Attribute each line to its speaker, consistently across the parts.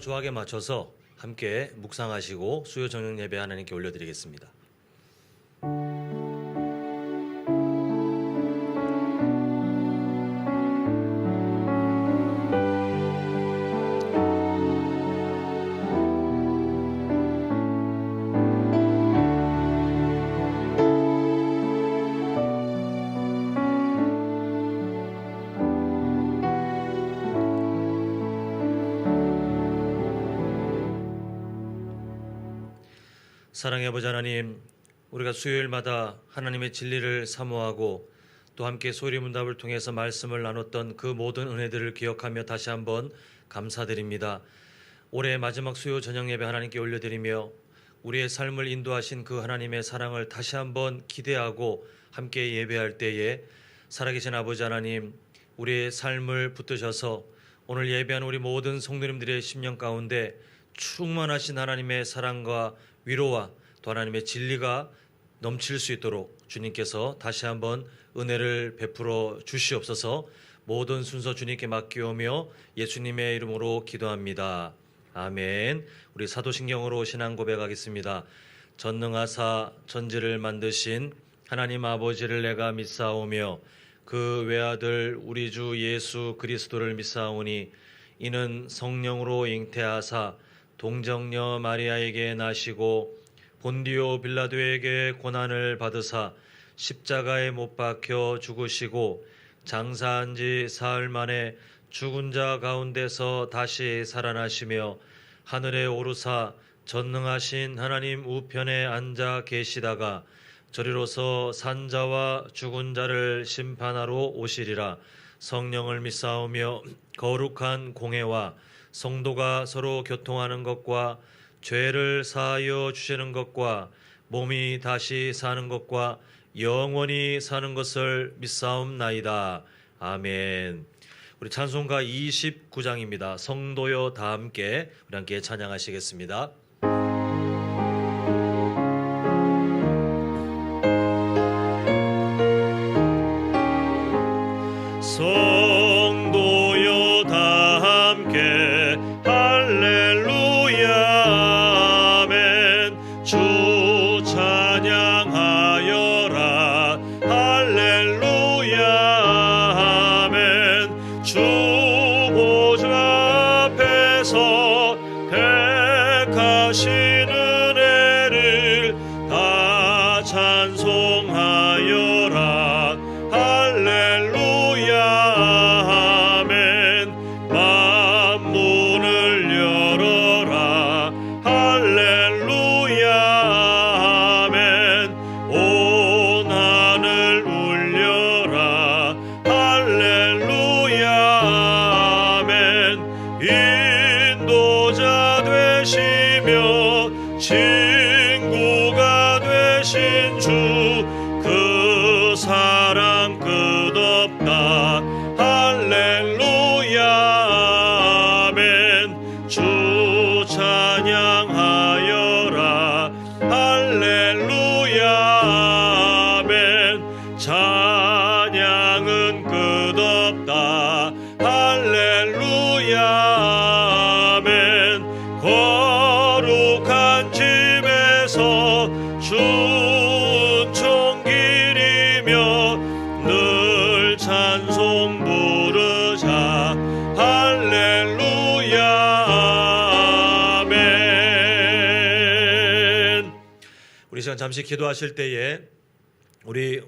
Speaker 1: 조학에 맞춰서 함께 묵상하시고 수요 저녁 예배 하나님께 올려드리겠습니다. 사랑의 아버지 하나님, 우리가 수요일마다 하나님의 진리를 사모하고 또 함께 소리문답을 통해서 말씀을 나눴던 그 모든 은혜들을 기억하며 다시 한번 감사드립니다. 올해 마지막 수요 저녁 예배 하나님께 올려드리며 우리의 삶을 인도하신 그 하나님의 사랑을 다시 한번 기대하고 함께 예배할 때에 살아계신 아버지 하나님, 우리의 삶을 붙드셔서 오늘 예배한 우리 모든 성도님들의 심령 가운데 충만하신 하나님의 사랑과 위로와 또 하나님의 진리가 넘칠 수 있도록 주님께서 다시 한번 은혜를 베풀어 주시옵소서. 모든 순서 주님께 맡기오며 예수님의 이름으로 기도합니다. 아멘. 우리 사도신경으로 신앙 고백하겠습니다. 전능하사 천지를 만드신 하나님 아버지를 내가 믿사오며 그 외아들 우리 주 예수 그리스도를 믿사오니 이는 성령으로 잉태하사 동정녀 마리아에게 나시고 본디오 빌라도에게 고난을 받으사 십자가에 못 박혀 죽으시고 장사한 지 사흘 만에 죽은 자 가운데서 다시 살아나시며 하늘에 오르사 전능하신 하나님 우편에 앉아 계시다가 저리로서 산 자와 죽은 자를 심판하러 오시리라. 성령을 믿사오며 거룩한 공회와 성도가 서로 교통하는 것과 죄를 사하여 주시는 것과 몸이 다시 사는 것과 영원히 사는 것을 믿사옵나이다. 아멘. 우리 찬송가 29장입니다. 성도여 다 함께 우리 함께 찬양하시겠습니다. 성도여 다 함께 할렐루야 아멘. 주 찬양하여라 할렐루야 아멘. 주 보좌 앞에서 택하신 은혜를 다 찬송하여라 할렐루야 아멘. 만문을 열어라 할렐루야 아멘. 온 하늘 울려라 할렐루야 아멘. 인도자 되시며 친구가 되신 주 그 사랑 끝없다 할렐루야 아멘. 주 찬양하여라 할렐루야 아멘. 찬양은 끝없다 할렐루야 아멘. 거룩한 집에서 준총기리며 늘 찬송 부르자 할렐루야 아멘. 우리 시간 잠시 기도하실 때에 우리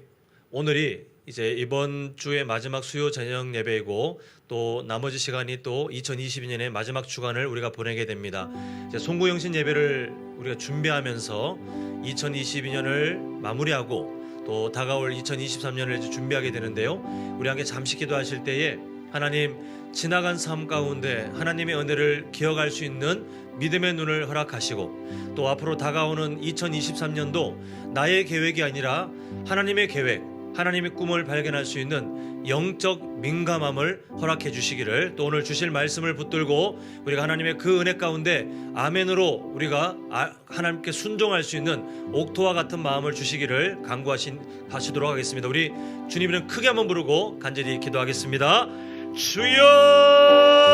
Speaker 1: 오늘이 이제 이번 주의 마지막 수요 저녁 예배이고 또 나머지 시간이 또 2022년의 마지막 주간을 우리가 보내게 됩니다. 이제 송구영신 예배를 우리가 준비하면서 2022년을 마무리하고 또 다가올 2023년을 준비하게 되는데요. 우리 함께 잠시 기도하실 때에 하나님, 지나간 삶 가운데 하나님의 은혜를 기억할 수 있는 믿음의 눈을 허락하시고 또 앞으로 다가오는 2023년도 나의 계획이 아니라 하나님의 계획, 하나님의 꿈을 발견할 수 있는 영적 민감함을 허락해 주시기를, 또 오늘 주실 말씀을 붙들고 우리가 하나님의 그 은혜 가운데 아멘으로 우리가 하나님께 순종할 수 있는 옥토와 같은 마음을 주시기를 간구하시도록 하겠습니다. 우리 주님 이름 크게 한번 부르고 간절히 기도하겠습니다. 주여!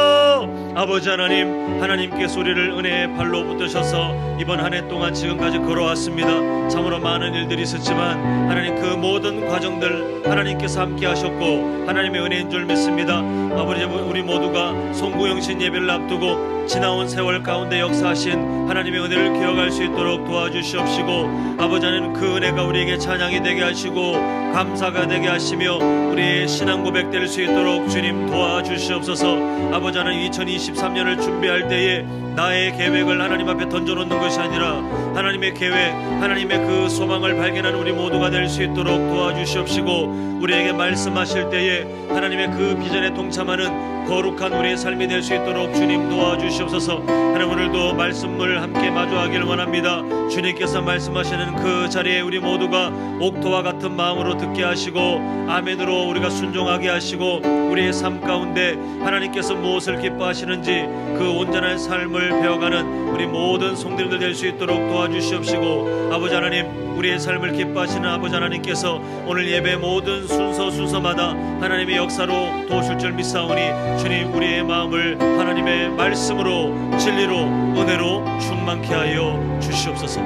Speaker 1: 아버지 하나님, 하나님께서 우리를 은혜의 발로 붙드셔서 이번 한 해 동안 지금까지 걸어왔습니다. 참으로 많은 일들이 있었지만 하나님 그 모든 과정들 하나님께서 함께 하셨고 하나님의 은혜인 줄 믿습니다. 아버지, 우리 모두가 송구영신 예배를 앞두고 지나온 세월 가운데 역사하신 하나님의 은혜를 기억할 수 있도록 도와주시옵시고, 아버지 하나님 그 은혜가 우리에게 찬양이 되게 하시고 감사가 되게 하시며 우리의 신앙 고백될 수 있도록 주님 도와주시옵소서. 아버지 하나님, 2023년을 준비할 때에 나의 계획을 하나님 앞에 던져놓는 것이 아니라 하나님의 계획, 하나님의 그 소망을 발견하는 우리 모두가 될 수 있도록 도와주시옵시고, 우리에게 말씀하실 때에 하나님의 그 비전에 동참하는 거룩한 우리의 삶이 될 수 있도록 주님 도와주시옵소서. 하나님, 오늘도 말씀을 함께 마주하기를 원합니다. 주님께서 말씀하시는 그 자리에 우리 모두가 옥토와 같은 마음으로 듣게 하시고 아멘으로 우리가 순종하게 하시고, 우리의 삶 가운데 하나님께서 무엇을 기뻐하시는지 그 온전한 삶을 배워가는 우리 모든 성도님들 될 수 있도록 도와주시옵시고, 아버지 하나님, 우리의 삶을 기뻐하시는 아버지 하나님께서 오늘 예배 모든 순서마다 하나님의 역사로 도우실 줄 믿사오니 주님, 우리의 마음을 하나님의 말씀으로 진리로 은혜로 충만케 하여 주시옵소서.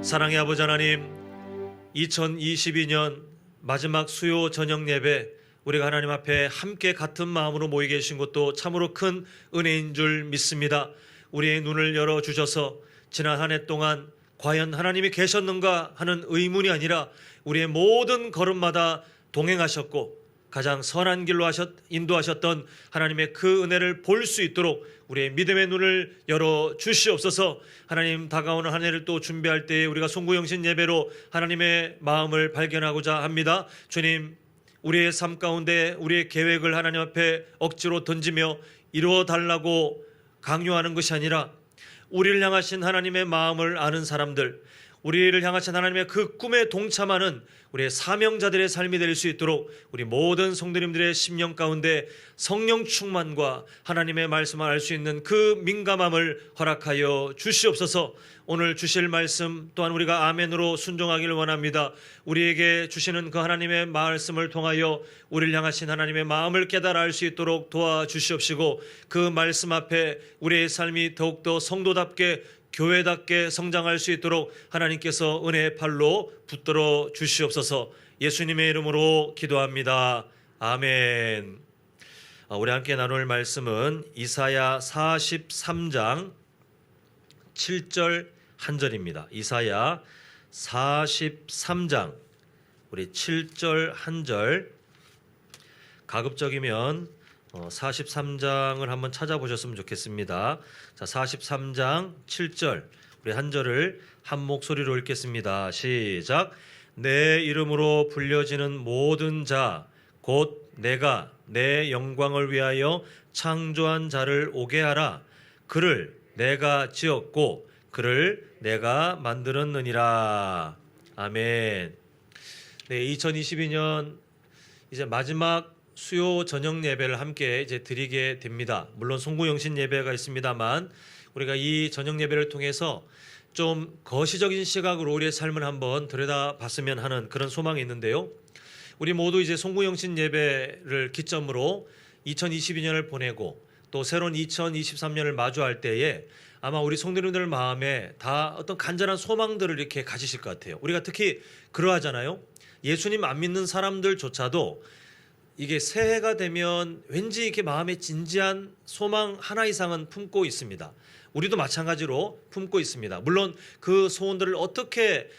Speaker 1: 사랑의 아버지 하나님, 2022년 마지막 수요 저녁 예배, 우리가 하나님 앞에 함께 같은 마음으로 모이게 계신 것도 참으로 큰 은혜인 줄 믿습니다. 우리의 눈을 열어주셔서 지난 한 해 동안 과연 하나님이 계셨는가 하는 의문이 아니라 우리의 모든 걸음마다 동행하셨고 가장 선한 길로 인도하셨던 하나님의 그 은혜를 볼 수 있도록 우리의 믿음의 눈을 열어주시옵소서. 하나님, 다가오는 한 해를 또 준비할 때에 우리가 송구영신 예배로 하나님의 마음을 발견하고자 합니다. 주님, 우리의 삶 가운데 우리의 계획을 하나님 앞에 억지로 던지며 이루어 달라고 강요하는 것이 아니라 우리를 향하신 하나님의 마음을 아는 사람들, 우리를 향하신 하나님의 그 꿈에 동참하는 우리의 사명자들의 삶이 될 수 있도록 우리 모든 성도님들의 심령 가운데 성령 충만과 하나님의 말씀을 알 수 있는 그 민감함을 허락하여 주시옵소서. 오늘 주실 말씀 또한 우리가 아멘으로 순종하기를 원합니다. 우리에게 주시는 그 하나님의 말씀을 통하여 우리를 향하신 하나님의 마음을 깨달아 알 수 있도록 도와주시옵시고, 그 말씀 앞에 우리의 삶이 더욱더 성도답게 교회답게 성장할 수 있도록 하나님께서 은혜의 팔로 붙들어 주시옵소서. 예수님의 이름으로 기도합니다. 아멘. 우리 함께 나눌 말씀은 이사야 43장 7절 한 절입니다. 이사야 43장 우리 7절 한 절, 가급적이면 43장을 한번 찾아보셨으면 좋겠습니다. 자, 43장 7절 우리 한 절을 한 목소리로 읽겠습니다. 시작. 내 이름으로 불려지는 모든 자 곧 내가 내 영광을 위하여 창조한 자를 오게 하라. 그를 내가 지었고 그를 내가 만들었느니라. 아멘. 네, 2022년 이제 마지막 수요 저녁 예배를 함께 이제 드리게 됩니다. 물론 송구영신 예배가 있습니다만 우리가 이 저녁 예배를 통해서 좀 거시적인 시각으로 우리의 삶을 한번 들여다봤으면 하는 그런 소망이 있는데요. 우리 모두 이제 송구영신 예배를 기점으로 2022년을 보내고 또 새로운 2023년을 마주할 때에 아마 우리 성도님들 마음에 다 어떤 간절한 소망들을 이렇게 가지실 것 같아요. 우리가 특히 그러하잖아요. 예수님 안 믿는 사람들조차도 이게 새해가 되면 왠지 이렇게 마음에 진지한 소망 하나 이상은 품고 있습니다. 우리도 마찬가지로 품고 있습니다. 물론 그 소원들을 어떻게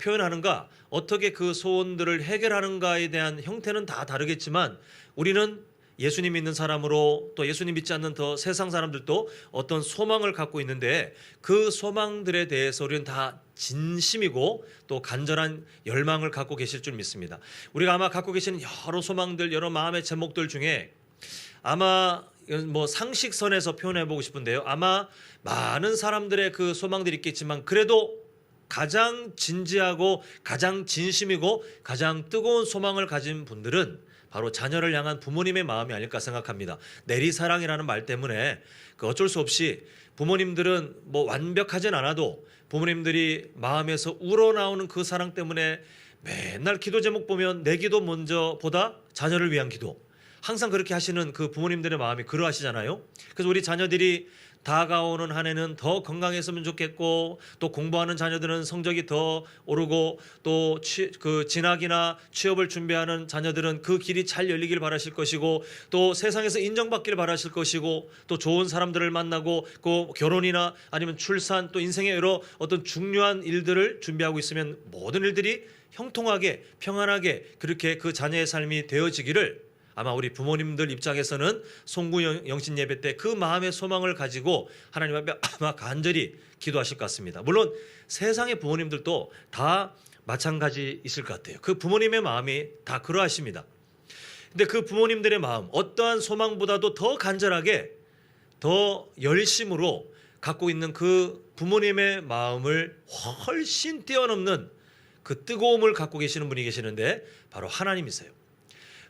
Speaker 1: 표현하는가, 어떻게 그 소원들을 해결하는가에 대한 형태는 다 다르겠지만 우리는 예수님 믿는 사람으로 또 예수님 믿지 않는 더 세상 사람들도 어떤 소망을 갖고 있는데 그 소망들에 대해서 우리는 다 진심이고 또 간절한 열망을 갖고 계실 줄 믿습니다. 우리가 아마 갖고 계시는 여러 소망들, 여러 마음의 제목들 중에 아마 뭐 상식선에서 표현해 보고 싶은데요. 아마 많은 사람들의 그 소망들이 있겠지만 그래도 가장 진지하고 가장 진심이고 가장 뜨거운 소망을 가진 분들은 바로 자녀를 향한 부모님의 마음이 아닐까 생각합니다. 내리사랑이라는 말 때문에 그 어쩔 수 없이 부모님들은 뭐 완벽하진 않아도 부모님들이 마음에서 우러나오는 그 사랑 때문에 맨날 기도 제목 보면 내 기도 먼저보다 자녀를 위한 기도. 항상 그렇게 하시는 그 부모님들의 마음이 그러하시잖아요. 그래서 우리 자녀들이 다가오는 한 해는 더 건강했으면 좋겠고, 또 공부하는 자녀들은 성적이 더 오르고, 또 진학이나 취업을 준비하는 자녀들은 그 길이 잘 열리길 바라실 것이고, 또 세상에서 인정받길 바라실 것이고, 또 좋은 사람들을 만나고, 그 결혼이나 아니면 출산, 또 인생의 여러 어떤 중요한 일들을 준비하고 있으면 모든 일들이 형통하게 평안하게 그렇게 그 자녀의 삶이 되어지기를, 아마 우리 부모님들 입장에서는 송구 영신 예배 때 그 마음의 소망을 가지고 하나님 앞에 아마 간절히 기도하실 것 같습니다. 물론 세상의 부모님들도 다 마찬가지 있을 것 같아요. 그 부모님의 마음이 다 그러하십니다. 근데 그 부모님들의 마음, 어떠한 소망보다도 더 간절하게, 더 열심으로 갖고 있는 그 부모님의 마음을 훨씬 뛰어넘는 그 뜨거움을 갖고 계시는 분이 계시는데 바로 하나님이세요.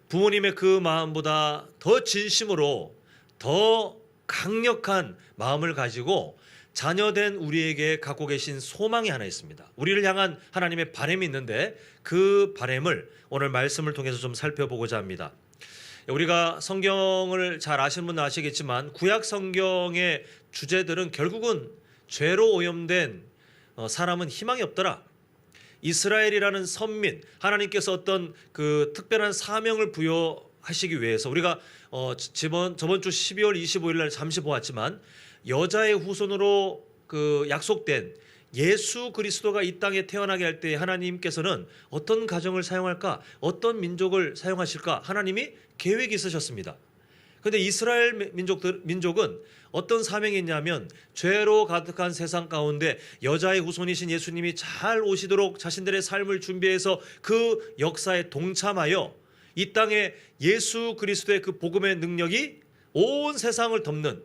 Speaker 1: 부모님의 그 마음보다 더 진심으로 더 강력한 마음을 가지고 자녀된 우리에게 갖고 계신 소망이 하나 있습니다. 우리를 향한 하나님의 바람이 있는데 그 바람을 오늘 말씀을 통해서 좀 살펴보고자 합니다. 우리가 성경을 잘 아시는 분은 아시겠지만 구약 성경의 주제들은 결국은 죄로 오염된 사람은 희망이 없더라. 이스라엘이라는 선민, 하나님께서 어떤 그 특별한 사명을 부여하시기 위해서 우리가 저번 주 12월 25일 날 잠시 보았지만 여자의 후손으로 그 약속된 예수 그리스도가 이 땅에 태어나게 할 때 하나님께서는 어떤 가정을 사용할까, 어떤 민족을 사용하실까 하나님이 계획이 있으셨습니다. 그런데 이스라엘 민족은 어떤 사명이 있냐면 죄로 가득한 세상 가운데 여자의 후손이신 예수님이 잘 오시도록 자신들의 삶을 준비해서 그 역사에 동참하여 이 땅에 예수 그리스도의 그 복음의 능력이 온 세상을 덮는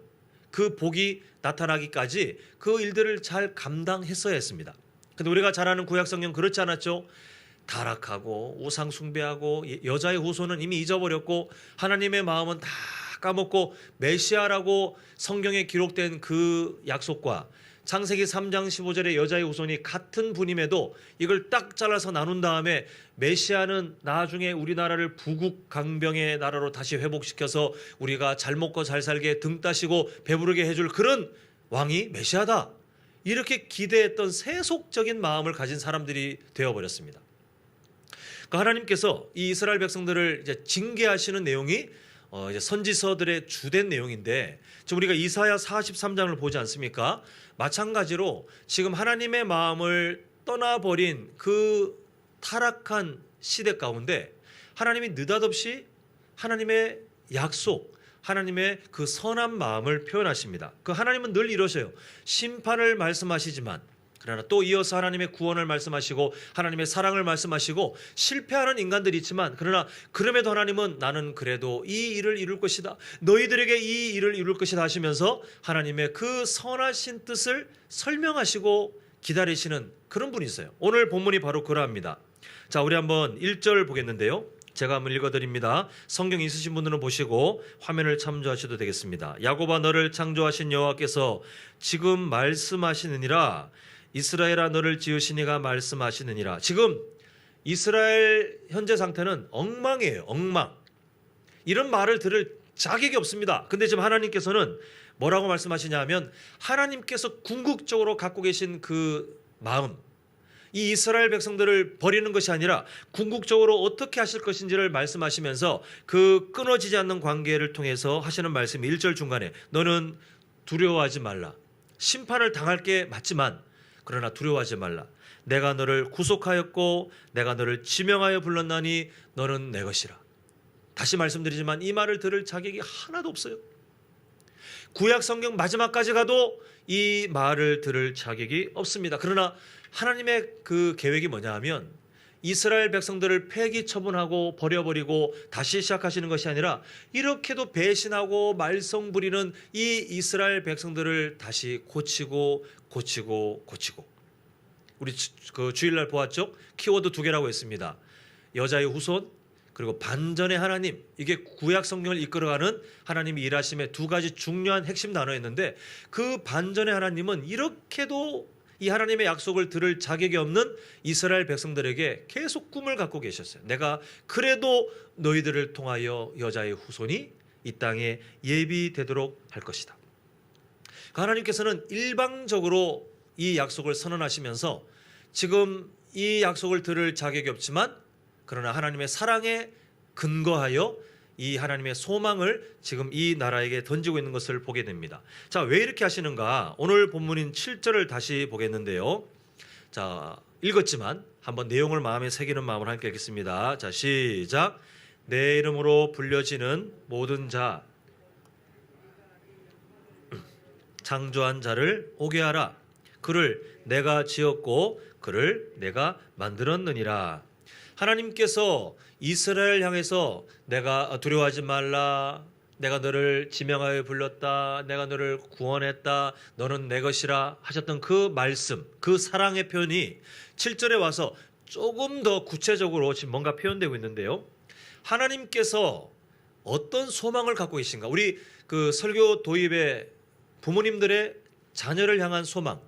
Speaker 1: 그 복이 나타나기까지 그 일들을 잘 감당했어야 했습니다. 그런데 우리가 잘 아는 구약성경 그렇지 않았죠? 타락하고 우상 숭배하고 여자의 후손은 이미 잊어버렸고 하나님의 마음은 다 까먹고 메시아라고 성경에 기록된 그 약속과 창세기 3장 15절의 여자의 후손이 같은 분임에도 이걸 딱 잘라서 나눈 다음에 메시아는 나중에 우리나라를 부국강병의 나라로 다시 회복시켜서 우리가 잘 먹고 잘 살게 등 따시고 배부르게 해줄 그런 왕이 메시아다, 이렇게 기대했던 세속적인 마음을 가진 사람들이 되어버렸습니다. 그러니까 하나님께서 이 이스라엘 백성들을 이제 징계하시는 내용이 이제 선지서들의 주된 내용인데, 지금 우리가 이사야 43장을 보지 않습니까? 마찬가지로 지금 하나님의 마음을 떠나버린 그 타락한 시대 가운데 하나님이 느닷없이 하나님의 약속, 하나님의 그 선한 마음을 표현하십니다. 그 하나님은 늘 이러셔요. 심판을 말씀하시지만, 그러나 또 이어서 하나님의 구원을 말씀하시고 하나님의 사랑을 말씀하시고 실패하는 인간들이 있지만, 그러나 그럼에도 하나님은 나는 그래도 이 일을 이룰 것이다, 너희들에게 이 일을 이룰 것이다 하시면서 하나님의 그 선하신 뜻을 설명하시고 기다리시는 그런 분이 있어요. 오늘 본문이 바로 그러합니다. 자, 우리 한번 1절 보겠는데요. 제가 한번 읽어드립니다. 성경 있으신 분들은 보시고 화면을 참조하셔도 되겠습니다. 야곱아, 너를 창조하신 여호와께서 지금 말씀하시느니라. 이스라엘아, 너를 지으신 이가 말씀하시느니라. 지금 이스라엘 현재 상태는 엉망이에요. 엉망. 이런 말을 들을 자격이 없습니다. 근데 지금 하나님께서는 뭐라고 말씀하시냐 하면, 하나님께서 궁극적으로 갖고 계신 그 마음, 이 이스라엘 백성들을 버리는 것이 아니라 궁극적으로 어떻게 하실 것인지를 말씀하시면서 그 끊어지지 않는 관계를 통해서 하시는 말씀이 1절 중간에 너는 두려워하지 말라. 심판을 당할 게 맞지만 그러나 두려워하지 말라. 내가 너를 구속하였고 내가 너를 지명하여 불렀나니 너는 내 것이라. 다시 말씀드리지만 이 말을 들을 자격이 하나도 없어요. 구약 성경 마지막까지 가도 이 말을 들을 자격이 없습니다. 그러나 하나님의 그 계획이 뭐냐 하면 이스라엘 백성들을 폐기 처분하고 버려버리고 다시 시작하시는 것이 아니라 이렇게도 배신하고 말썽 부리는 이 이스라엘 백성들을 다시 고치고 우리 그 주일날 보았죠? 키워드 2개라고 했습니다. 여자의 후손 그리고 반전의 하나님, 이게 구약 성경을 이끌어가는 하나님의 일하심의 2가지 중요한 핵심 단어였는데, 그 반전의 하나님은 이렇게도 이 하나님의 약속을 들을 자격이 없는 이스라엘 백성들에게 계속 꿈을 갖고 계셨어요. 내가 그래도 너희들을 통하여 여자의 후손이 이 땅에 예비되도록 할 것이다. 하나님께서는 일방적으로 이 약속을 선언하시면서 지금 이 약속을 들을 자격이 없지만 그러나 하나님의 사랑에 근거하여 이 하나님의 소망을 지금 이 나라에게 던지고 있는 것을 보게 됩니다. 자, 왜 이렇게 하시는가? 오늘 본문인 7절을 다시 보겠는데요. 자, 읽었지만 한번 내용을 마음에 새기는 마음으로 함께 읽겠습니다. 자, 시작. 내 이름으로 불려지는 모든 자, 창조한 자를 오게 하라. 그를 내가 지었고 그를 내가 만들었느니라. 하나님께서 이스라엘 향해서 내가 두려워하지 말라, 내가 너를 지명하여 불렀다, 내가 너를 구원했다, 너는 내 것이라 하셨던 그 말씀, 그 사랑의 표현이 7절에 와서 조금 더 구체적으로 지금 뭔가 표현되고 있는데요. 하나님께서 어떤 소망을 갖고 계신가? 우리 그 설교 도입에 부모님들의 자녀를 향한 소망,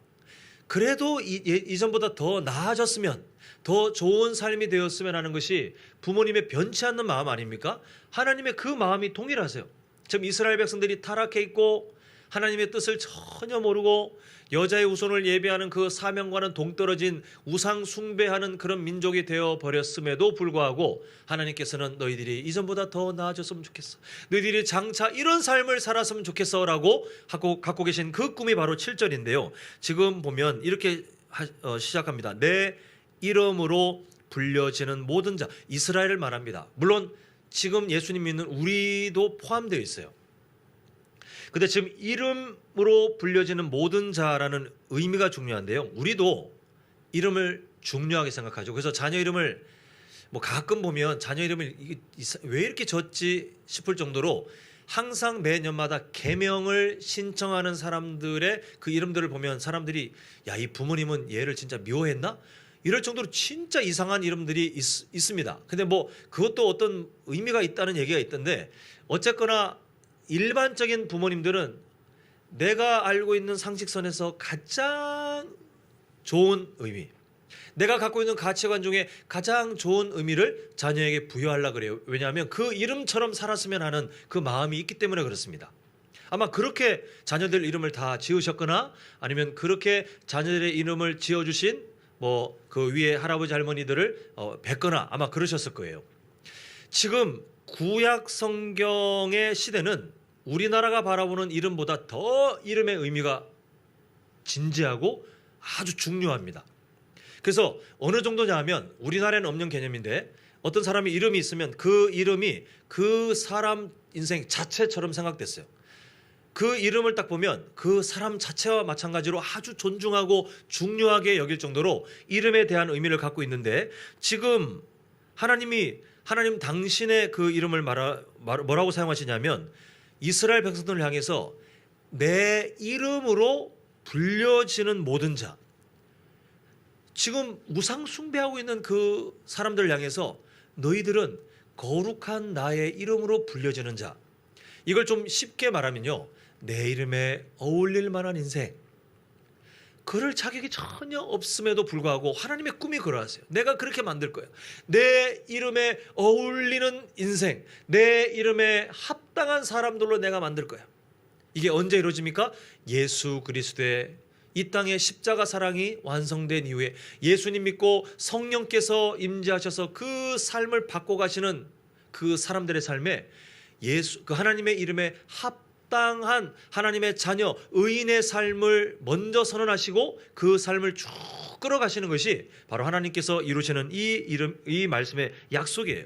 Speaker 1: 그래도 이전보다 더 나아졌으면, 더 좋은 삶이 되었으면 하는 것이 부모님의 변치 않는 마음 아닙니까? 하나님의 그 마음이 동일하세요. 지금 이스라엘 백성들이 타락해 있고 하나님의 뜻을 전혀 모르고 여자의 후손을 예배하는 그 사명과는 동떨어진 우상 숭배하는 그런 민족이 되어버렸음에도 불구하고 하나님께서는 너희들이 이전보다 더 나아졌으면 좋겠어, 너희들이 장차 이런 삶을 살았으면 좋겠어 라고 갖고 계신 그 꿈이 바로 7절인데요. 지금 보면 이렇게 시작합니다. 내 이름으로 불려지는 모든 자, 이스라엘을 말합니다. 물론 지금 예수님 믿는 우리도 포함되어 있어요. 근데 지금 이름으로 불려지는 모든 자라는 의미가 중요한데요. 우리도 이름을 중요하게 생각하죠. 그래서 자녀 이름을 뭐 가끔 보면 자녀 이름을 왜 이렇게 졌지 싶을 정도로 항상 매년마다 계명을 신청하는 사람들의 그 이름들을 보면 사람들이 야, 이 부모님은 얘를 진짜 미워했나? 이럴 정도로 진짜 이상한 이름들이 있습니다. 근데 뭐 그것도 어떤 의미가 있다는 얘기가 있던데, 어쨌거나 일반적인 부모님들은 내가 알고 있는 상식선에서 가장 좋은 의미, 내가 갖고 있는 가치관 중에 가장 좋은 의미를 자녀에게 부여하려고 그래요. 왜냐하면 그 이름처럼 살았으면 하는 그 마음이 있기 때문에 그렇습니다. 아마 그렇게 자녀들 이름을 다 지으셨거나 아니면 그렇게 자녀들의 이름을 지어주신 뭐 그 위에 할아버지 할머니들을 뵙거나 아마 그러셨을 거예요. 지금 구약 성경의 시대는 우리나라가 바라보는 이름보다 더 이름의 의미가 진지하고 아주 중요합니다. 그래서 어느 정도냐 하면 우리나라에는 없는 개념인데, 어떤 사람이 이름이 있으면 그 이름이 그 사람 인생 자체처럼 생각됐어요. 그 이름을 딱 보면 그 사람 자체와 마찬가지로 아주 존중하고 중요하게 여길 정도로 이름에 대한 의미를 갖고 있는데, 지금 하나님 당신의 그 이름을 뭐라고 사용하시냐면 이스라엘 백성들을 향해서 내 이름으로 불려지는 모든 자, 지금 우상 숭배하고 있는 그 사람들을 향해서 너희들은 거룩한 나의 이름으로 불려지는 자, 이걸 좀 쉽게 말하면요, 내 이름에 어울릴 만한 인생, 그럴 자격이 전혀 없음에도 불구하고 하나님의 꿈이 그러하세요. 내가 그렇게 만들 거야. 내 이름에 어울리는 인생, 내 이름에 합당한 사람들로 내가 만들 거야. 이게 언제 이루어집니까? 예수 그리스도의 이 땅의 십자가 사랑이 완성된 이후에 예수님 믿고 성령께서 임재하셔서 그 삶을 바꿔가시는 그 사람들의 삶에 그 하나님의 이름에 합당한 하나님의 자녀 의인의 삶을 먼저 선언하시고 그 삶을 쭉 끌어가시는 것이 바로 하나님께서 이루시는 이 말씀의 약속이에요.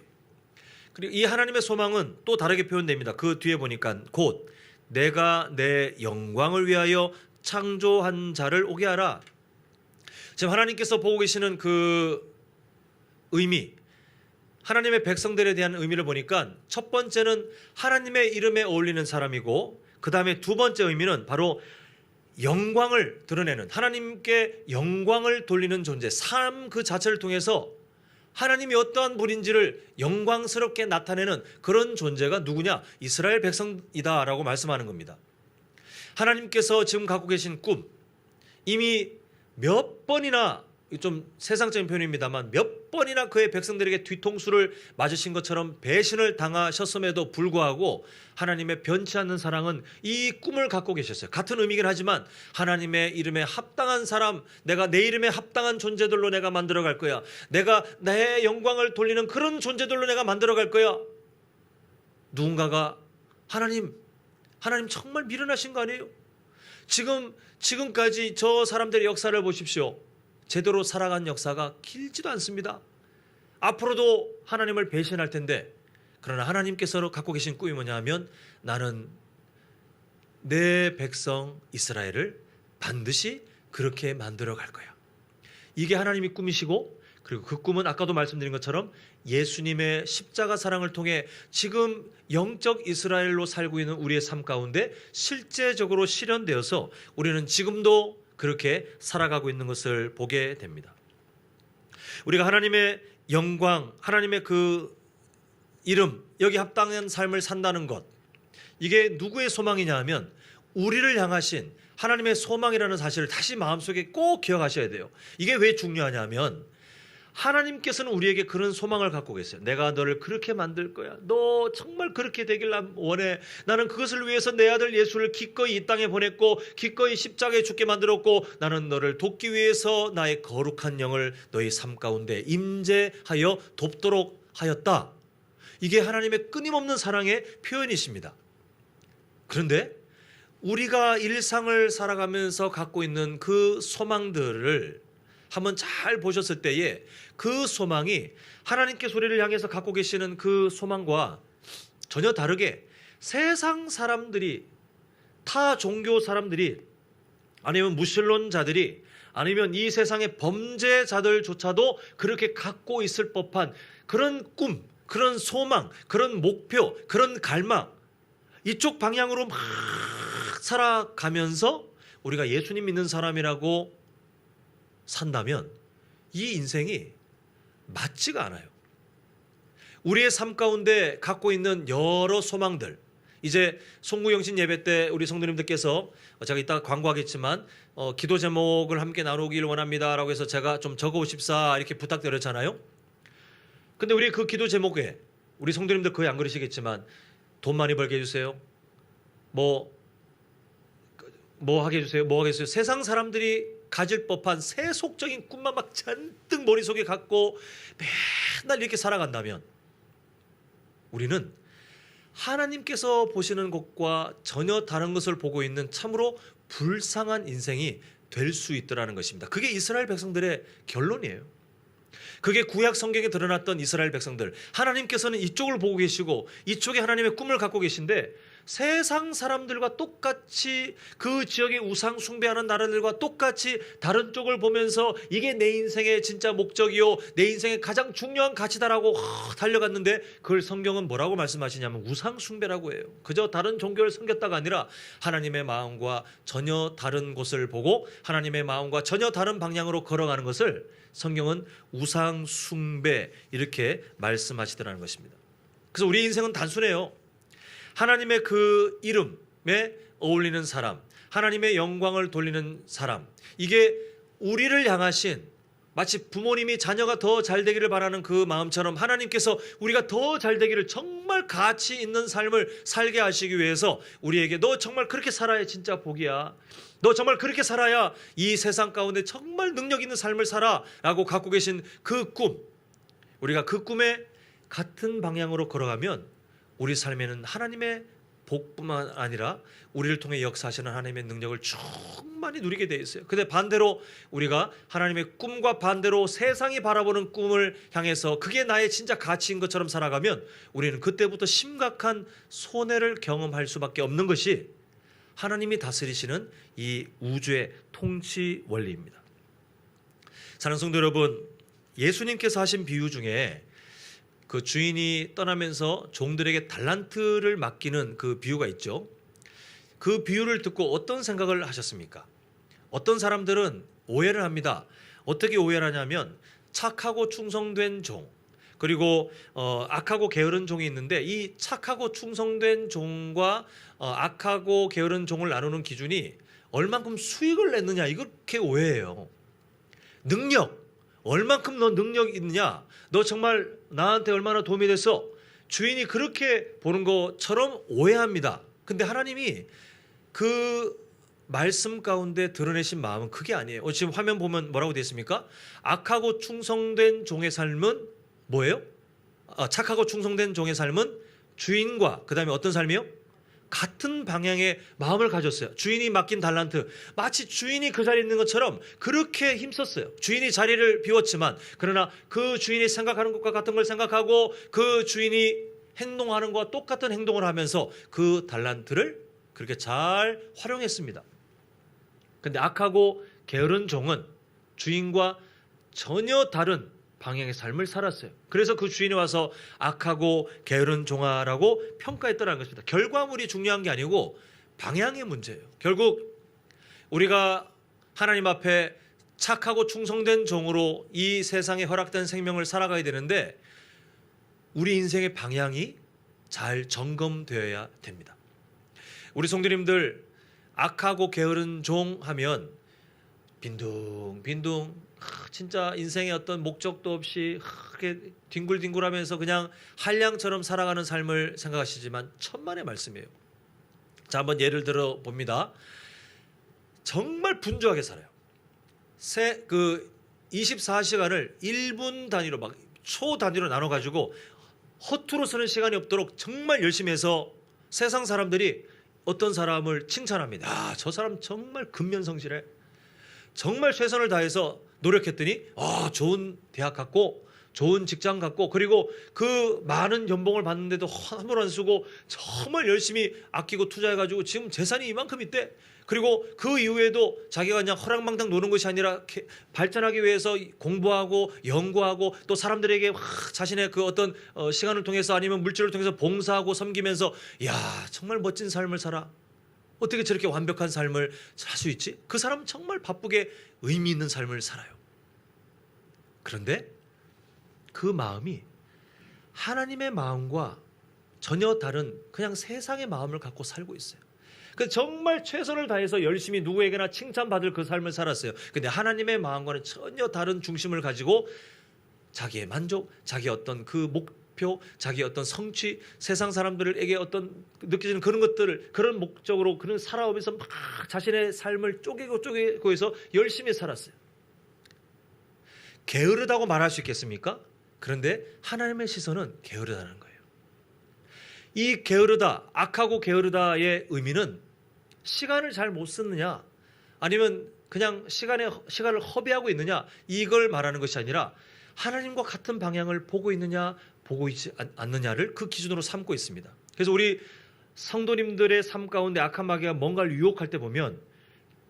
Speaker 1: 그리고 이 하나님의 소망은 또 다르게 표현됩니다. 그 뒤에 보니까 곧 내가 내 영광을 위하여 창조한 자를 오게 하라. 지금 하나님께서 보고 계시는 그 의미, 하나님의 백성들에 대한 의미를 보니까 첫 번째는 하나님의 이름에 어울리는 사람이고, 그 다음에 두 번째 의미는 바로 영광을 드러내는, 하나님께 영광을 돌리는 존재, 삶 그 자체를 통해서 하나님이 어떠한 분인지를 영광스럽게 나타내는 그런 존재가 누구냐? 이스라엘 백성이다 라고 말씀하는 겁니다. 하나님께서 지금 갖고 계신 꿈, 이미 몇 번이나, 좀 세상적인 표현입니다만 몇 번이나 그의 백성들에게 뒤통수를 맞으신 것처럼 배신을 당하셨음에도 불구하고 하나님의 변치 않는 사랑은 이 꿈을 갖고 계셨어요. 같은 의미긴 하지만 하나님의 이름에 합당한 사람, 내가 내 이름에 합당한 존재들로 내가 만들어 갈 거야. 내가 내 영광을 돌리는 그런 존재들로 내가 만들어 갈 거야. 누군가가 하나님 정말 미련하신 거 아니에요? 지금까지 저 사람들의 역사를 보십시오. 제대로 살아간 역사가 길지도 않습니다. 앞으로도 하나님을 배신할 텐데, 그러나 하나님께서 갖고 계신 꿈이 뭐냐 하면, 나는 내 백성 이스라엘을 반드시 그렇게 만들어 갈 거야. 이게 하나님의 꿈이시고, 그리고 그 꿈은 아까도 말씀드린 것처럼 예수님의 십자가 사랑을 통해 지금 영적 이스라엘로 살고 있는 우리의 삶 가운데 실제적으로 실현되어서 우리는 지금도 그렇게 살아가고 있는 것을 보게 됩니다. 우리가 하나님의 영광, 하나님의 그 이름, 여기 합당한 삶을 산다는 것, 이게 누구의 소망이냐 하면 우리를 향하신 하나님의 소망이라는 사실을 다시 마음속에 꼭 기억하셔야 돼요. 이게 왜 중요하냐 하면 하나님께서는 우리에게 그런 소망을 갖고 계세요. 내가 너를 그렇게 만들 거야. 너 정말 그렇게 되길 난 원해. 나는 그것을 위해서 내 아들 예수를 기꺼이 이 땅에 보냈고 기꺼이 십자가에 죽게 만들었고 나는 너를 돕기 위해서 나의 거룩한 영을 너희 삶 가운데 임재하여 돕도록 하였다. 이게 하나님의 끊임없는 사랑의 표현이십니다. 그런데 우리가 일상을 살아가면서 갖고 있는 그 소망들을 한번 잘 보셨을 때에 그 소망이 하나님께 우리를 향해서 갖고 계시는 그 소망과 전혀 다르게 세상 사람들이, 타 종교 사람들이, 아니면 무신론자들이, 아니면 이 세상의 범죄자들조차도 그렇게 갖고 있을 법한 그런 꿈, 그런 소망, 그런 목표, 그런 갈망, 이쪽 방향으로 막 살아가면서 우리가 예수님 믿는 사람이라고 산다면 이 인생이 맞지가 않아요. 우리의 삶 가운데 갖고 있는 여러 소망들, 이제 송구영신 예배 때 우리 성도님들께서 제가 이따가 광고하겠지만 기도 제목을 함께 나누길 원합니다 라고 해서 제가 좀 적어오십사 이렇게 부탁드렸잖아요. 근데 우리 그 기도 제목에 우리 성도님들 거의 안 그러시겠지만 돈 많이 벌게 해주세요, 뭐 하게 해주세요, 뭐 하게 해주세요, 세상 사람들이 가질 법한 세속적인 꿈만 막 잔뜩 머릿속에 갖고 맨날 이렇게 살아간다면 우리는 하나님께서 보시는 것과 전혀 다른 것을 보고 있는 참으로 불쌍한 인생이 될 수 있더라는 것입니다. 그게 이스라엘 백성들의 결론이에요. 그게 구약 성경에 드러났던 이스라엘 백성들, 하나님께서는 이쪽을 보고 계시고 이쪽에 하나님의 꿈을 갖고 계신데 세상 사람들과 똑같이 그 지역의 우상 숭배하는 나라들과 똑같이 다른 쪽을 보면서 이게 내 인생의 진짜 목적이요, 내 인생의 가장 중요한 가치다라고 달려갔는데 그걸 성경은 뭐라고 말씀하시냐면 우상 숭배라고 해요. 그저 다른 종교를 섬겼다가 아니라 하나님의 마음과 전혀 다른 곳을 보고 하나님의 마음과 전혀 다른 방향으로 걸어가는 것을 성경은 우상 숭배 이렇게 말씀하시더라는 것입니다. 그래서 우리 인생은 단순해요. 하나님의 그 이름에 어울리는 사람, 하나님의 영광을 돌리는 사람, 이게 우리를 향하신, 마치 부모님이 자녀가 더 잘 되기를 바라는 그 마음처럼 하나님께서 우리가 더 잘 되기를, 정말 가치 있는 삶을 살게 하시기 위해서 우리에게 너 정말 그렇게 살아야 진짜 복이야, 너 정말 그렇게 살아야 이 세상 가운데 정말 능력 있는 삶을 살아 라고 갖고 계신 그 꿈, 우리가 그 꿈에 같은 방향으로 걸어가면 우리 삶에는 하나님의 복뿐만 아니라 우리를 통해 역사하시는 하나님의 능력을 충만히 누리게 되어 있어요. 근데 반대로 우리가 하나님의 꿈과 반대로 세상이 바라보는 꿈을 향해서 그게 나의 진짜 가치인 것처럼 살아가면 우리는 그때부터 심각한 손해를 경험할 수밖에 없는 것이 하나님이 다스리시는 이 우주의 통치 원리입니다. 사랑하는 성도 여러분, 예수님께서 하신 비유 중에 그 주인이 떠나면서 종들에게 달란트를 맡기는 그 비유가 있죠. 그 비유를 듣고 어떤 생각을 하셨습니까? 어떤 사람들은 오해를 합니다. 어떻게 오해를 하냐면 착하고 충성된 종, 그리고 악하고 게으른 종이 있는데 이 착하고 충성된 종과 악하고 게으른 종을 나누는 기준이 얼만큼 수익을 냈느냐, 이렇게 오해해요. 능력, 얼만큼 너 능력 있느냐, 너 정말 나한테 얼마나 도움이 됐어, 주인이 그렇게 보는 것처럼 오해합니다. 근데 하나님이 그 말씀 가운데 드러내신 마음은 그게 아니에요. 지금 화면 보면 뭐라고 되어 있습니까? 악하고 충성된 종의 삶은 뭐예요? 착하고 충성된 종의 삶은 주인과 그 다음에 어떤 삶이요? 같은 방향의 마음을 가졌어요. 주인이 맡긴 달란트, 마치 주인이 그 자리에 있는 것처럼 그렇게 힘썼어요. 주인이 자리를 비웠지만 그러나 그 주인이 생각하는 것과 같은 걸 생각하고 그 주인이 행동하는 것과 똑같은 행동을 하면서 그 달란트를 그렇게 잘 활용했습니다. 근데 악하고 게으른 종은 주인과 전혀 다른 방향의 삶을 살았어요. 그래서 그 주인이 와서 악하고 게으른 종아라고 평가했더라는 것입니다. 결과물이 중요한 게 아니고 방향의 문제예요. 결국 우리가 하나님 앞에 착하고 충성된 종으로 이 세상에 허락된 생명을 살아가야 되는데 우리 인생의 방향이 잘 점검되어야 됩니다. 우리 성도님들, 악하고 게으른 종 하면 빈둥빈둥 진짜 인생의 어떤 목적도 없이 이렇게 뒹굴뒹굴하면서 그냥 한량처럼 살아가는 삶을 생각하시지만 천만의 말씀이에요. 자, 한번 예를 들어 봅니다. 정말 분주하게 살아요. 24시간을 1분 단위로 막 초 단위로 나눠 가지고 허투루 쓰는 시간이 없도록 정말 열심히 해서 세상 사람들이 어떤 사람을 칭찬합니다. 아, 저 사람 정말 근면성실해. 정말 최선을 다해서 노력했더니 좋은 대학 갔고 좋은 직장 갔고 그리고 그 많은 연봉을 받는데도 함부로 안 쓰고 정말 열심히 아끼고 투자해가지고 지금 재산이 이만큼 있대. 그리고 그 이후에도 자기가 그냥 허랑방탕 노는 것이 아니라 발전하기 위해서 공부하고 연구하고 또 사람들에게 자신의 그 어떤 시간을 통해서 아니면 물질을 통해서 봉사하고 섬기면서 야, 정말 멋진 삶을 살아. 어떻게 저렇게 완벽한 삶을 살 수 있지? 그 사람은 정말 바쁘게 의미 있는 삶을 살아요. 그런데 그 마음이 하나님의 마음과 전혀 다른 그냥 세상의 마음을 갖고 살고 있어요. 정말 최선을 다해서 열심히 누구에게나 칭찬받을 그 삶을 살았어요. 근데 하나님의 마음과는 전혀 다른 중심을 가지고 자기의 만족, 자기의 어떤 그 목표, 자기의 어떤 성취, 세상 사람들에게 어떤 느껴지는 그런 것들을 그런 목적으로 그런 살아오면서 막 자신의 삶을 쪼개고 해서 열심히 살았어요. 게으르다고 말할 수 있겠습니까? 그런데 하나님의 시선은 게으르다는 거예요. 이 게으르다, 악하고 게으르다의 의미는 시간을 잘 못 쓰느냐 아니면 그냥 시간을 허비하고 있느냐 이걸 말하는 것이 아니라 하나님과 같은 방향을 보고 있느냐 보고 있지 않느냐를 그 기준으로 삼고 있습니다. 그래서 우리 성도님들의 삶 가운데 악한 마귀가 뭔가를 유혹할 때 보면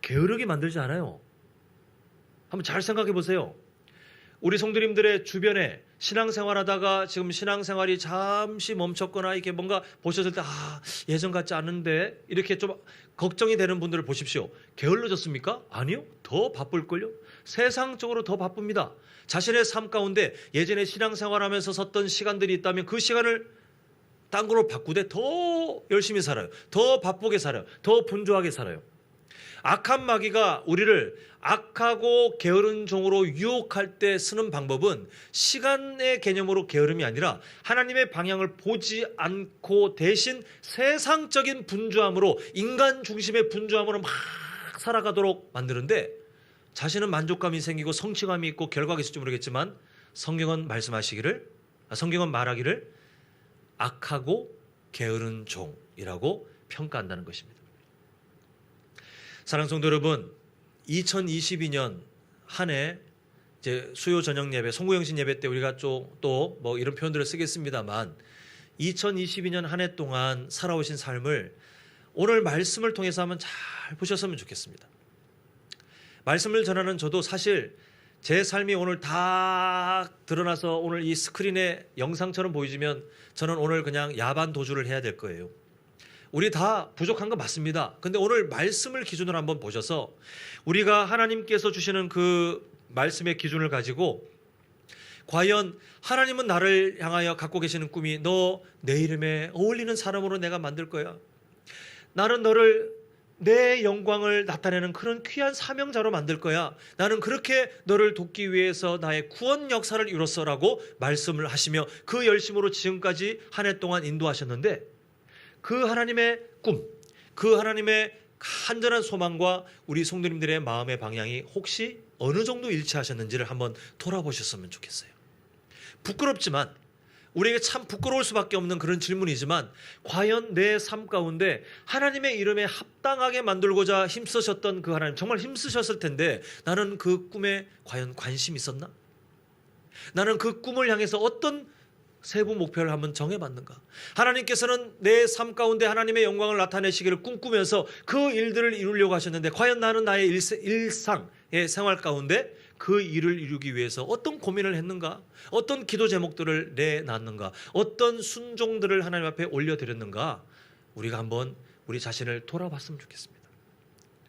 Speaker 1: 게으르게 만들지 않아요. 한번 잘 생각해 보세요. 우리 성도님들의 주변에 신앙생활하다가 지금 신앙생활이 잠시 멈췄거나 이렇게 뭔가 보셨을 때 예전 같지 않은데 이렇게 좀 걱정이 되는 분들을 보십시오. 게을러졌습니까? 아니요. 더 바쁠걸요. 세상적으로 더 바쁩니다. 자신의 삶 가운데 예전에 신앙생활하면서 썼던 시간들이 있다면 그 시간을 딴 거로 바꾸되 더 열심히 살아요. 더 바쁘게 살아요. 더 분주하게 살아요. 악한 마귀가 우리를 악하고 게으른 종으로 유혹할 때 쓰는 방법은 시간의 개념으로 게으름이 아니라 하나님의 방향을 보지 않고 대신 세상적인 분주함으로 인간 중심의 분주함으로 막 살아가도록 만드는데 자신은 만족감이 생기고 성취감이 있고 결과가 있을지 모르겠지만 성경은 말하기를 악하고 게으른 종이라고 평가한다는 것입니다. 사랑하는 성도 여러분, 2022년 한 해 이제 수요 저녁 예배, 송구영신 예배 때 우리가 또 뭐 이런 표현들을 쓰겠습니다만 2022년 한 해 동안 살아오신 삶을 오늘 말씀을 통해서 한번 잘 보셨으면 좋겠습니다. 말씀을 전하는 저도 사실 제 삶이 오늘 다 드러나서 오늘 이 스크린에 영상처럼 보이지면 저는 오늘 그냥 야반 도주를 해야 될 거예요. 우리 다 부족한 거 맞습니다. 근데 오늘 말씀을 기준으로 한번 보셔서 우리가 하나님께서 주시는 그 말씀의 기준을 가지고 과연 하나님은 나를 향하여 갖고 계시는 꿈이 너 내 이름에 어울리는 사람으로 내가 만들 거야. 나는 너를 내 영광을 나타내는 그런 귀한 사명자로 만들 거야. 나는 그렇게 너를 돕기 위해서 나의 구원 역사를 이뤘어라고 말씀을 하시며 그 열심으로 지금까지 한 해 동안 인도하셨는데, 그 하나님의 꿈, 그 하나님의 간절한 소망과 우리 성도님들의 마음의 방향이 혹시 어느 정도 일치하셨는지를 한번 돌아보셨으면 좋겠어요. 부끄럽지만, 우리에게 참 부끄러울 수밖에 없는 그런 질문이지만, 과연 내 삶 가운데 하나님의 이름에 합당하게 만들고자 힘쓰셨던 그 하나님, 정말 힘쓰셨을 텐데 나는 그 꿈에 과연 관심이 있었나? 나는 그 꿈을 향해서 어떤 세부 목표를 한번 정해봤는가? 하나님께서는 내 삶 가운데 하나님의 영광을 나타내시기를 꿈꾸면서 그 일들을 이루려고 하셨는데, 과연 나는 나의 일상의 생활 가운데 그 일을 이루기 위해서 어떤 고민을 했는가? 어떤 기도 제목들을 내놨는가? 어떤 순종들을 하나님 앞에 올려드렸는가? 우리가 한번 우리 자신을 돌아봤으면 좋겠습니다.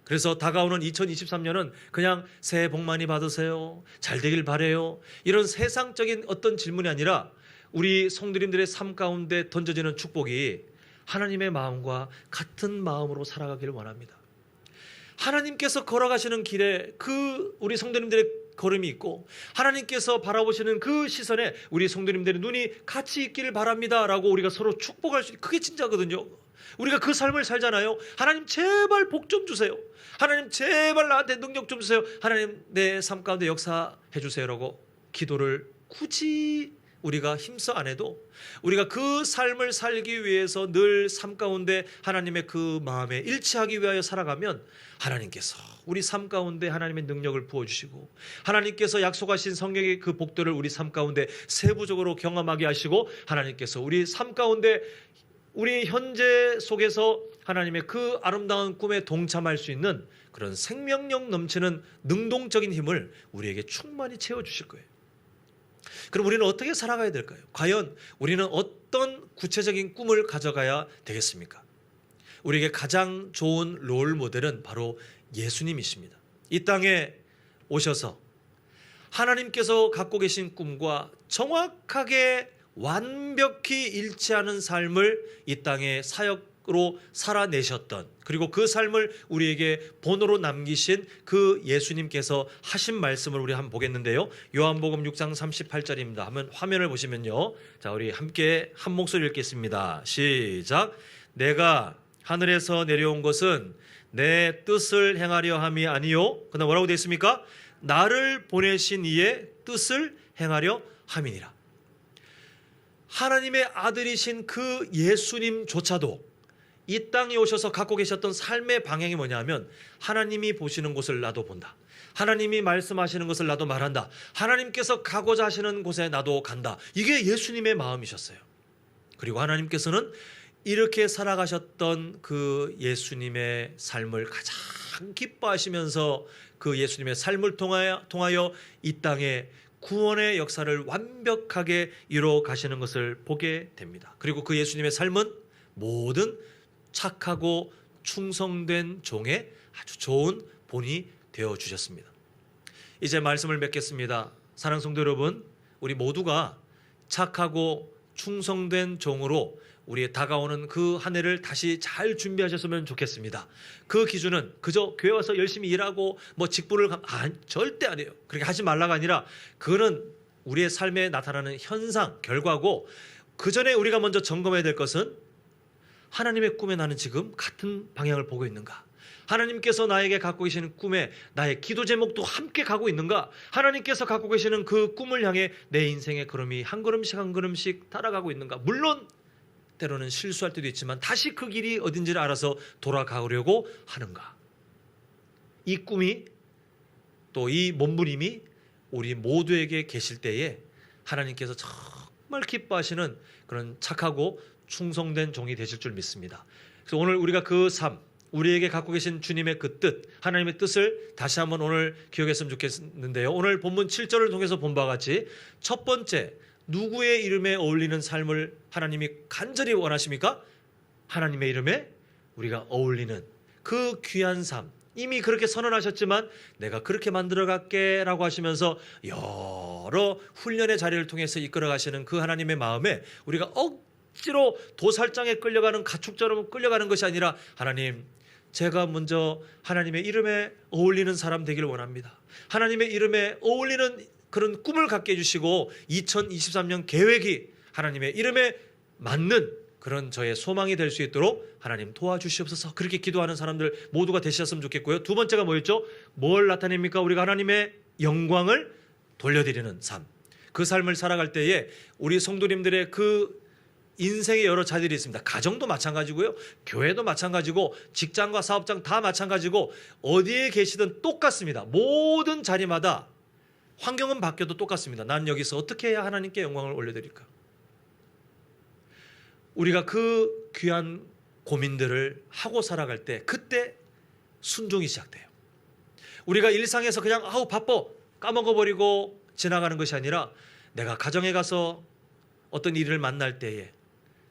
Speaker 1: 그래서 다가오는 2023년은 그냥 새해 복 많이 받으세요, 잘 되길 바래요, 이런 세상적인 어떤 질문이 아니라 우리 성도님들의 삶 가운데 던져지는 축복이 하나님의 마음과 같은 마음으로 살아가기를 원합니다. 하나님께서 걸어가시는 길에 그 우리 성도님들의 걸음이 있고, 하나님께서 바라보시는 그 시선에 우리 성도님들의 눈이 같이 있기를 바랍니다 라고 우리가 서로 축복할 수 있는, 그게 진짜거든요. 우리가 그 삶을 살잖아요. 하나님 제발 복 좀 주세요, 하나님 제발 나한테 능력 좀 주세요, 하나님 내 삶 가운데 역사해 주세요 라고 기도를 굳이 우리가 힘써 안 해도, 우리가 그 삶을 살기 위해서 늘 삶 가운데 하나님의 그 마음에 일치하기 위하여 살아가면 하나님께서 우리 삶 가운데 하나님의 능력을 부어주시고, 하나님께서 약속하신 성령의 그 복들을 우리 삶 가운데 세부적으로 경험하게 하시고, 하나님께서 우리 삶 가운데 우리 현재 속에서 하나님의 그 아름다운 꿈에 동참할 수 있는 그런 생명력 넘치는 능동적인 힘을 우리에게 충만히 채워주실 거예요. 그럼 우리는 어떻게 살아가야 될까요? 과연 우리는 어떤 구체적인 꿈을 가져가야 되겠습니까? 우리에게 가장 좋은 롤 모델은 바로 예수님이십니다. 이 땅에 오셔서 하나님께서 갖고 계신 꿈과 정확하게 완벽히 일치하는 삶을 이 땅에 사역으로 살아내셨던, 그리고 그 삶을 우리에게 본으로 남기신 그 예수님께서 하신 말씀을 우리 한번 보겠는데요. 요한복음 6장 38절입니다. 한번 화면을 보시면요. 자, 우리 함께 한 목소리 읽겠습니다. 시작. 내가 하늘에서 내려온 것은 내 뜻을 행하려 함이 아니요. 그다음 뭐라고 되어 있습니까? 나를 보내신 이의 뜻을 행하려 함이니라. 하나님의 아들이신 그 예수님조차도 이 땅에 오셔서 갖고 계셨던 삶의 방향이 뭐냐면, 하나님이 보시는 곳을 나도 본다, 하나님이 말씀하시는 것을 나도 말한다, 하나님께서 가고자 하시는 곳에 나도 간다. 이게 예수님의 마음이셨어요. 그리고 하나님께서는 이렇게 살아가셨던 그 예수님의 삶을 가장 기뻐하시면서 그 예수님의 삶을 통하여 이 땅에 구원의 역사를 완벽하게 이루어 가시는 것을 보게 됩니다. 그리고 그 예수님의 삶은 모든 착하고 충성된 종의 아주 좋은 본이 되어 주셨습니다. 이제 말씀을 맺겠습니다. 사랑하는 성도 여러분, 우리 모두가 착하고 충성된 종으로 우리의 다가오는 그 한 해를 다시 잘 준비하셨으면 좋겠습니다. 그 기준은 그저 교회 와서 열심히 일하고 뭐 직분을 절대 아니에요. 그렇게 하지 말라가 아니라, 그거는 우리의 삶에 나타나는 현상, 결과고, 그 전에 우리가 먼저 점검해야 될 것은 하나님의 꿈에 나는 지금 같은 방향을 보고 있는가? 하나님께서 나에게 갖고 계시는 꿈에 나의 기도 제목도 함께 가고 있는가? 하나님께서 갖고 계시는 그 꿈을 향해 내 인생의 걸음이 한 걸음씩 한 걸음씩 따라가고 있는가? 물론 때로는 실수할 때도 있지만 다시 그 길이 어딘지를 알아서 돌아가려고 하는가? 이 꿈이, 또 이 몸부림이 우리 모두에게 계실 때에 하나님께서 정말 기뻐하시는 그런 착하고 충성된 종이 되실 줄 믿습니다. 그래서 오늘 우리가 그 삶, 우리에게 갖고 계신 주님의 그 뜻, 하나님의 뜻을 다시 한번 오늘 기억했으면 좋겠는데요. 오늘 본문 7절을 통해서 본 바와 같이 첫 번째, 누구의 이름에 어울리는 삶을 하나님이 간절히 원하십니까? 하나님의 이름에 우리가 어울리는 그 귀한 삶, 이미 그렇게 선언하셨지만 내가 그렇게 만들어갈게 라고 하시면서 여러 훈련의 자리를 통해서 이끌어가시는 그 하나님의 마음에 우리가 억지로 도살장에 끌려가는 가축처럼 끌려가는 것이 아니라, 하나님 제가 먼저 하나님의 이름에 어울리는 사람 되기를 원합니다. 하나님의 이름에 어울리는 그런 꿈을 갖게 해주시고 2023년 계획이 하나님의 이름에 맞는 그런 저의 소망이 될 수 있도록 하나님 도와주시옵소서. 그렇게 기도하는 사람들 모두가 되셨으면 좋겠고요. 두 번째가 뭐였죠? 뭘 나타냅니까? 우리가 하나님의 영광을 돌려드리는 삶. 그 삶을 살아갈 때에 우리 성도님들의 그 인생의 여러 자리들이 있습니다. 가정도 마찬가지고요. 교회도 마찬가지고 직장과 사업장 다 마찬가지고 어디에 계시든 똑같습니다. 모든 자리마다 환경은 바뀌어도 똑같습니다. 난 여기서 어떻게 해야 하나님께 영광을 올려드릴까? 우리가 그 귀한 고민들을 하고 살아갈 때 그때 순종이 시작돼요. 우리가 일상에서 그냥 아우 바빠 까먹어버리고 지나가는 것이 아니라 내가 가정에 가서 어떤 일을 만날 때에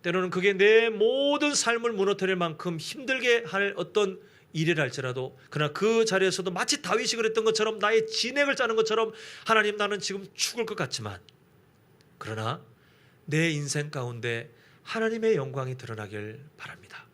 Speaker 1: 때로는 그게 내 모든 삶을 무너뜨릴 만큼 힘들게 할 어떤 일이라 할지라도 그러나 그 자리에서도 마치 다윗이 그랬던 것처럼 나의 진액을 짜는 것처럼 하나님 나는 지금 죽을 것 같지만 그러나 내 인생 가운데 하나님의 영광이 드러나길 바랍니다.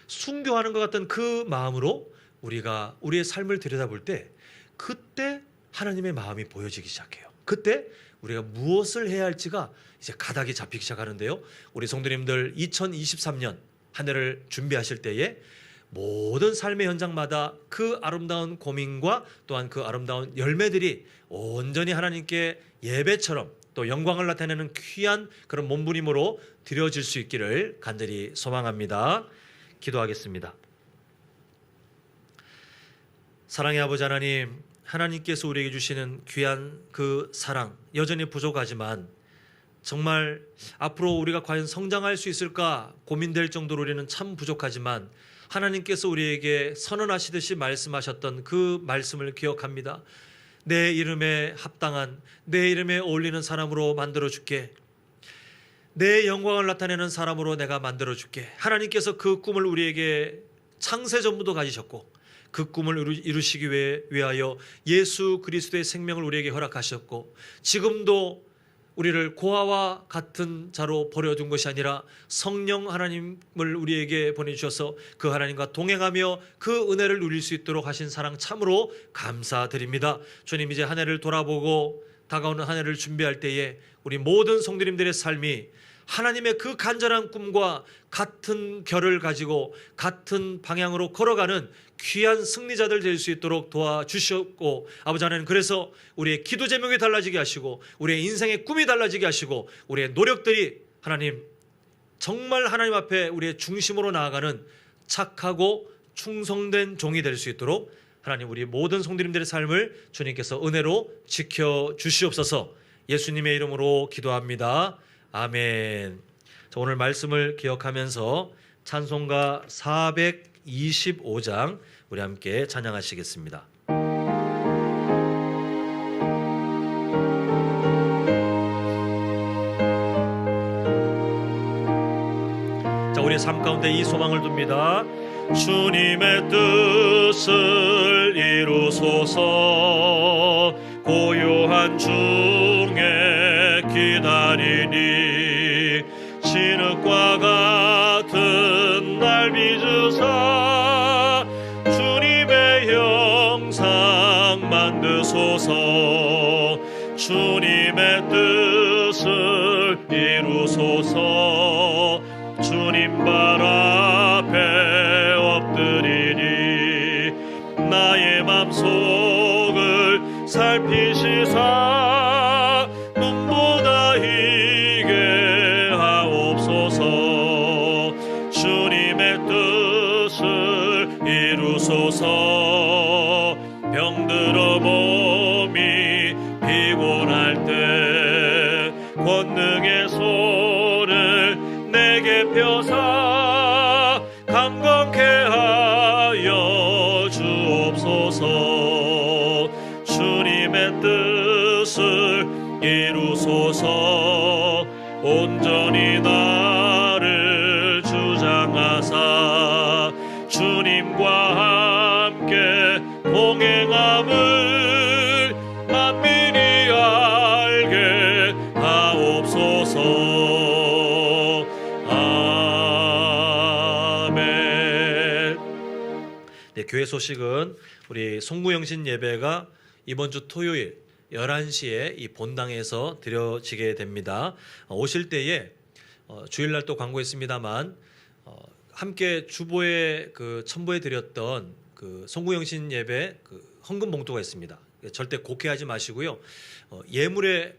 Speaker 1: 순교하는 것 같은 그 마음으로 우리가 우리의 삶을 들여다볼 때 그때 하나님의 마음이 보여지기 시작해요. 그때 우리가 무엇을 해야 할지가 이제 가닥이 잡히기 시작하는데요. 우리 성도님들 2023년 한 해를 준비하실 때에 모든 삶의 현장마다 그 아름다운 고민과 또한 그 아름다운 열매들이 온전히 하나님께 예배처럼 또 영광을 나타내는 귀한 그런 몸부림으로 드려질 수 있기를 간절히 소망합니다. 기도하겠습니다. 사랑의 아버지 하나님, 하나님께서 우리에게 주시는 귀한 그 사랑 여전히 부족하지만 정말 앞으로 우리가 과연 성장할 수 있을까 고민될 정도로 우리는 참 부족하지만 하나님께서 우리에게 선언하시듯이 말씀하셨던 그 말씀을 기억합니다. 내 이름에 합당한 내 이름에 어울리는 사람으로 만들어줄게. 내 영광을 나타내는 사람으로 내가 만들어줄게. 하나님께서 그 꿈을 우리에게 창세전부터 가지셨고 그 꿈을 이루시기 위하여 예수 그리스도의 생명을 우리에게 허락하셨고 지금도 우리를 고아와 같은 자로 버려둔 것이 아니라 성령 하나님을 우리에게 보내주셔서 그 하나님과 동행하며 그 은혜를 누릴 수 있도록 하신 사랑 참으로 감사드립니다. 주님, 이제 한 해를 돌아보고 다가오는 한 해를 준비할 때에 우리 모든 성도님들의 삶이 하나님의 그 간절한 꿈과 같은 결을 가지고 같은 방향으로 걸어가는 귀한 승리자들 될 수 있도록 도와주셨고 아버지 하나님, 그래서 우리의 기도 제목이 달라지게 하시고 우리의 인생의 꿈이 달라지게 하시고 우리의 노력들이 하나님 정말 하나님 앞에 우리의 중심으로 나아가는 착하고 충성된 종이 될 수 있도록 하나님 우리 모든 성도님들의 삶을 주님께서 은혜로 지켜주시옵소서. 예수님의 이름으로 기도합니다. 아멘. 자, 오늘 말씀을 기억하면서 찬송가 425장 우리 함께 찬양하시겠습니다. 자, 우리의 삶 가운데 이 소망을 둡니다. 주님의 뜻을 이루소서. 고요한 중에 기다리니 진흙과 같은 날 빚으사 주님의 형상 만드소서. 주님의 뜻을 이루소서. 주님 발 앞에 엎드리니 나의 맘속을 살피시사 눈보다 희게 하옵소서. 주님의 뜻을 이루소서. 병들어 몸이 피곤할 때 권능의 손을 내게 펴사 강건케 하여 주옵소서. 주님의 뜻을 이루소서. 온전히 나를 주장하사 주님과 함께 동행함을 만민이 알게 하옵소서. 아멘. 네, 교회 소식은 우리 송구영신 예배가 이번 주 토요일 11시에 이 본당에서 드려지게 됩니다. 오실 때에 주일날 또 광고했습니다만 함께 주보에 첨부해 드렸던 송구영신 예배 헌금 봉투가 있습니다. 절대 곡해하지 마시고요. 예물의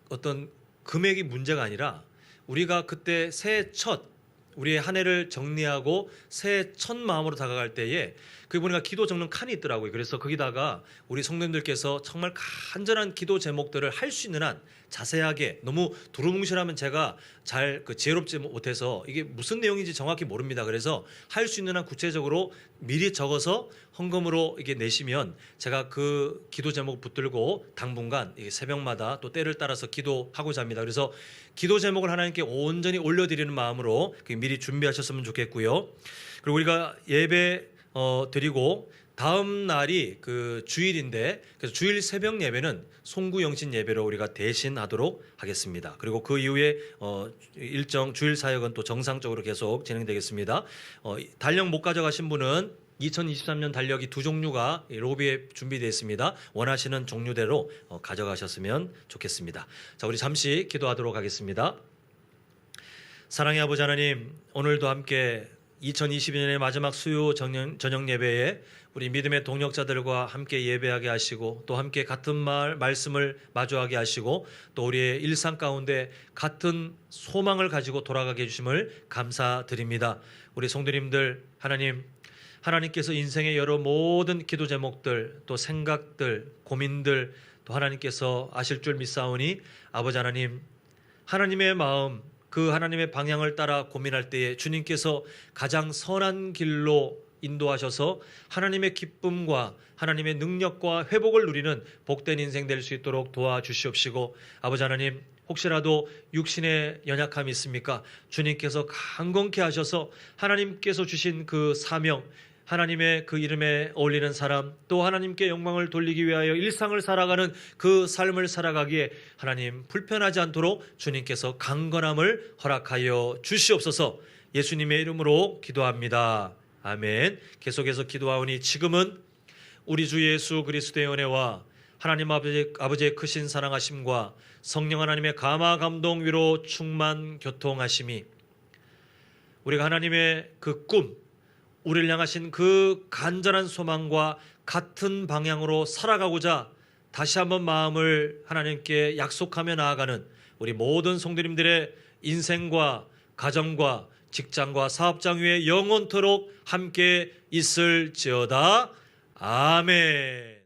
Speaker 1: 어떤 금액이 문제가 아니라 우리가 그때 새해 첫 우리의 한 해를 정리하고 새해 첫 마음으로 다가갈 때에 거기 보니까 기도 적는 칸이 있더라고요. 그래서 거기다가 우리 성도님들께서 정말 간절한 기도 제목들을 할 수 있는 한 자세하게, 너무 두루뭉실하면 제가 잘 지혜롭지 못해서 이게 무슨 내용인지 정확히 모릅니다. 그래서 할 수 있는 한 구체적으로 미리 적어서 헌금으로 이게 내시면 제가 그 기도 제목 붙들고 당분간 새벽마다 또 때를 따라서 기도하고자 합니다. 그래서 기도 제목을 하나님께 온전히 올려드리는 마음으로 미리 준비하셨으면 좋겠고요. 그리고 우리가 예배 드리고 다음 날이 주일인데, 그래서 주일 새벽 예배는 송구영신 예배로 우리가 대신하도록 하겠습니다. 그리고 그 이후에 일정 주일 사역은 또 정상적으로 계속 진행되겠습니다. 달력 못 가져가신 분은 2023년 달력이 2종류가 로비에 준비되어 있습니다. 원하시는 종류대로 가져가셨으면 좋겠습니다. 자, 우리 잠시 기도하도록 하겠습니다. 사랑의 아버지 하나님, 오늘도 함께 2022년의 마지막 수요 저녁 예배에 우리 믿음의 동역자들과 함께 예배하게 하시고, 또 함께 같은 말씀을 마주하게 하시고, 또 우리의 일상 가운데 같은 소망을 가지고 돌아가게 해주심을 감사드립니다. 우리 성도님들, 하나님께서 인생의 여러 모든 기도 제목들, 또 생각들, 고민들, 또 하나님께서 아실 줄 믿사오니 아버지 하나님, 하나님의 마음, 그 하나님의 방향을 따라 고민할 때에 주님께서 가장 선한 길로 인도하셔서 하나님의 기쁨과 하나님의 능력과 회복을 누리는 복된 인생 될 수 있도록 도와주시옵시고, 아버지 하나님, 혹시라도 육신의 연약함이 있습니까? 주님께서 강건케 하셔서 하나님께서 주신 그 사명, 하나님의 그 이름에 어울리는 사람, 또 하나님께 영광을 돌리기 위하여 일상을 살아가는 그 삶을 살아가기에 하나님 불편하지 않도록 주님께서 강건함을 허락하여 주시옵소서. 예수님의 이름으로 기도합니다. 아멘. 계속해서 기도하오니 지금은 우리 주 예수 그리스도의 은혜와 하나님 아버지의 크신 사랑하심과 성령 하나님의 감화 감동 위로 충만 교통하심이, 우리가 하나님의 그 꿈, 우리를 향하신 그 간절한 소망과 같은 방향으로 살아가고자 다시 한번 마음을 하나님께 약속하며 나아가는 우리 모든 성도님들의 인생과 가정과 직장과 사업장 위에 영원토록 함께 있을지어다. 아멘.